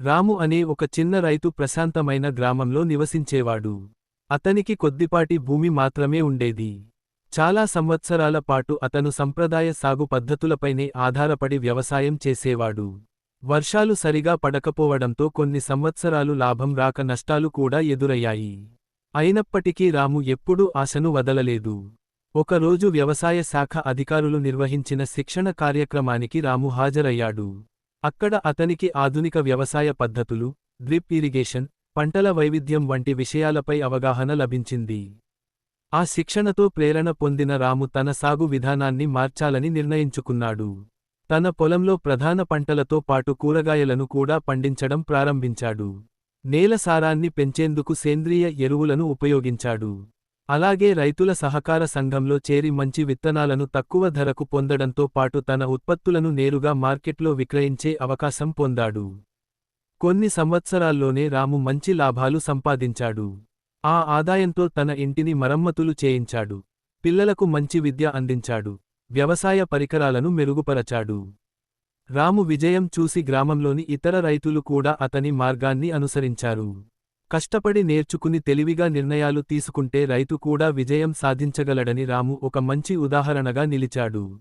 రాము అనే ఒక చిన్న రైతు ప్రశాంతమైన గ్రామంలో నివసించేవాడు. అతనికి కొద్దిపాటి భూమి మాత్రమే ఉండేది. చాలా సంవత్సరాల పాటు అతను సంప్రదాయ సాగు పద్ధతులపైనే ఆధారపడి వ్యవసాయం చేసేవాడు. వర్షాలు సరిగా పడకపోవడంతో కొన్ని సంవత్సరాలు లాభం రాక నష్టాలు కూడా ఎదురయ్యాయి. అయినప్పటికీ రాము ఎప్పుడూ ఆశను వదలలేదు. ఒకరోజు వ్యవసాయ శాఖ అధికారులు నిర్వహించిన శిక్షణ కార్యక్రమానికి రాము హాజరయ్యాడు. అక్కడ అతనికి ఆధునిక వ్యవసాయ పద్ధతులు, డ్రిప్ ఇరిగేషన్, పంటల వైవిధ్యం వంటి విషయాలపై అవగాహన లభించింది. ఆ శిక్షణతో ప్రేరణ పొందిన రాము తన సాగు విధానాన్ని మార్చాలని నిర్ణయించుకున్నాడు. తన పొలంలో ప్రధాన పంటలతో పాటు కూరగాయలను కూడా పండించడం ప్రారంభించాడు. నేల సారాన్ని పెంచేందుకు సేంద్రియ ఎరువులను ఉపయోగించాడు. అలాగే రైతుల సహకార సంఘంలో చేరి మంచి విత్తనాలను తక్కువ ధరకు పొందడంతో పాటు తన ఉత్పత్తులను నేరుగా మార్కెట్లో విక్రయించే అవకాశం పొందాడు. కొన్ని సంవత్సరాల్లోనే రాము మంచి లాభాలు సంపాదించాడు. ఆ ఆదాయంతో తన ఇంటిని మరమ్మతులు చేయించాడు. పిల్లలకు మంచి విద్య అందించాడు. వ్యవసాయ పరికరాలను మెరుగుపరచాడు. రాము విజయం చూసి గ్రామంలోని ఇతర రైతులు కూడా అతని మార్గాన్ని అనుసరించారు. కష్టపడి నేర్చుకుని తెలివిగా నిర్ణయాలు తీసుకుంటే రైతు కూడా విజయం సాధించగలడని రాము ఒక మంచి ఉదాహరణగా నిలిచాడు.